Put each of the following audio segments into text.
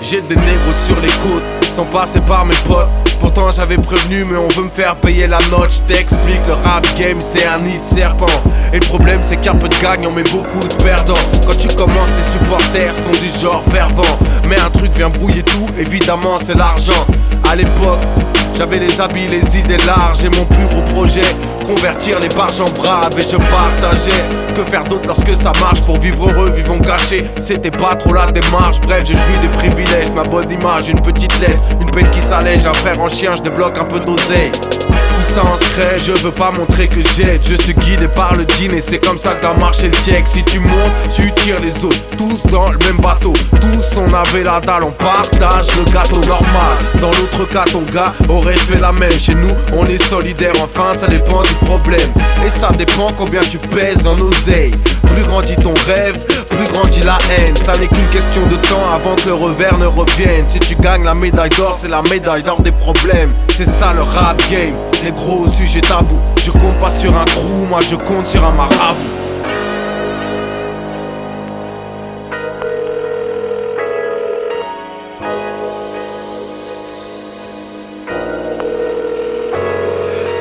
J'ai des négros sur les côtes, sans passer par mes potes. Pourtant j'avais prévenu mais on veut me faire payer la note. J't'explique, le rap game c'est un nid de serpent. Et le problème c'est qu'il y a peu de gagnants mais beaucoup de perdants. Quand tu commences tes supporters sont du genre fervent. Mais un truc vient brouiller tout, évidemment c'est l'argent. À l'époque j'avais les habits, les idées larges. Et mon plus gros projet, convertir les barges en braves. Et je partageais, que faire d'autre lorsque ça marche. Pour vivre heureux, vivons cachés. C'était pas trop la démarche. Bref, je jouis des privilèges, ma bonne image, une petite lettre, une peine qui s'allège. Un frère en chien, je débloque un peu d'oseille. Tout ça en secret, je veux pas montrer que j'aide. Je suis guidé par le dîner, c'est comme ça que doit marcher le tiec. Si tu montes, tu tires les autres, tous dans le même bateau. Tous on avait la dalle, on partage le gâteau normal. Dans l'autre cas, ton gars aurait fait la même. Chez nous, on est solidaire, enfin ça dépend du problème. Et ça dépend combien tu pèses en oseille. Plus grandit ton rêve, plus grandit la haine. Ça n'est qu'une question de temps avant que le revers ne revienne. Si tu gagnes la médaille d'or, c'est la médaille d'or des problèmes. C'est ça le rap game, les gros sujets tabous. Je compte pas sur un crew, moi je compte sur un marabout.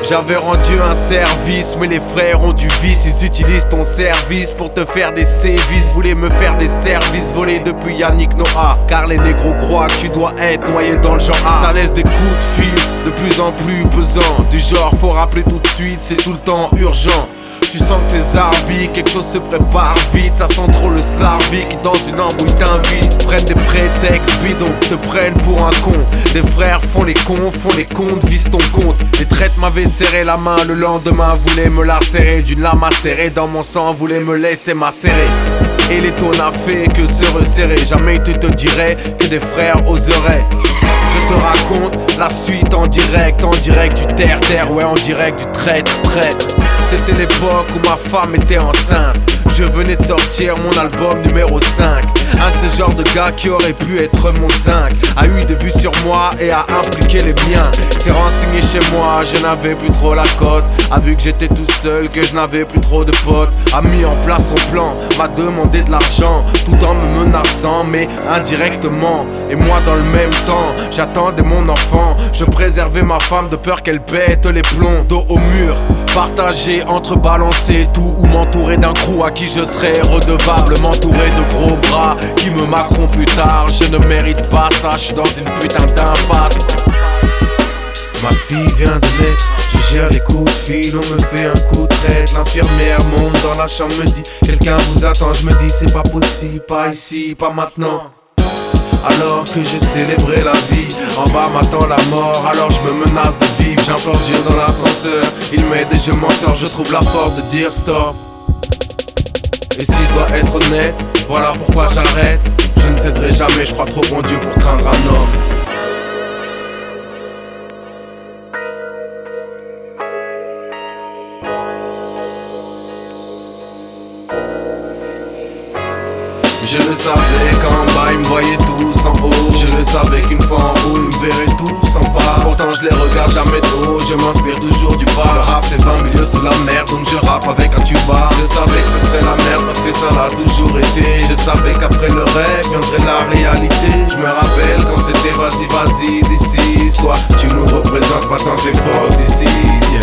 J'avais rendu un service, mais les frères ont du vice. Ils utilisent ton service pour te faire des sévices. Voulaient me faire des services volés depuis Yannick Noah. Car les négros croient que tu dois être noyé dans le genre A. Ça laisse des coups de fil de plus en plus pesants. Du genre faut rappeler tout de suite, c'est tout le temps urgent. Tu sens que tes arbitres, quelque chose se prépare vite. Ça sent trop le slarvie qui dans une embrouille t'invite. Prennent des prétextes bidons, te prennent pour un con. Des frères font les comptes, visent ton compte. Les traites m'avaient serré la main, le lendemain voulaient me la serrer. D'une lame acérée dans mon sang, voulaient me laisser macérer. Et les taux n'a fait que se resserrer. Jamais tu te dirais que des frères oseraient. Je te raconte la suite en direct du terre-terre, ouais en direct du traître. C'était l'époque où ma femme était enceinte. Je venais de sortir mon album numéro 5. Un de ces genres de gars qui aurait pu être mon zinc a eu des vues sur moi et a impliqué les miens. S'est renseigné chez moi, je n'avais plus trop la cote. A vu que j'étais tout seul, que je n'avais plus trop de potes. A mis en place son plan, m'a demandé de l'argent, tout en me menaçant mais indirectement. Et moi dans le même temps, j'attendais mon enfant. Je préservais ma femme de peur qu'elle pète les plombs. Dos au mur, partagé entre balancer tout ou m'entourer d'un crew à qui je serais redevable. M'entourer de gros bras qui me macront plus tard. Je ne mérite pas ça, je suis dans une putain d'impasse. Ma fille vient de naître, je gère les coups de fil, on me fait un coup de traite. L'infirmière monte dans la chambre, me dit quelqu'un vous attend. Je me dis c'est pas possible, pas ici, pas maintenant. Alors que j'ai célébré la vie, en bas m'attend la mort, alors je me menace de vivre. J'implore Dieu dans l'ascenseur, il m'aide et je m'en sors, je trouve la force de dire stop. Et si je dois être honnête, voilà pourquoi j'arrête. Je ne céderai jamais, je crois trop en Dieu pour craindre un homme. Je le savais qu'en bas ils me voyaient tous en haut. Je le savais qu'une fois en haut ils me verraient tous en bas. Pourtant je les regarde jamais trop, je m'inspire toujours du bas. Le rap c'est 20 milieux sous la mer, donc je rappe avec un tuba. Je savais que ce serait la merde parce que ça l'a toujours été. Je savais qu'après le rêve viendrait la réalité. Je me rappelle quand c'était vas-y, décide. Toi tu nous représentes, maintenant c'est fort d'ici, yeah.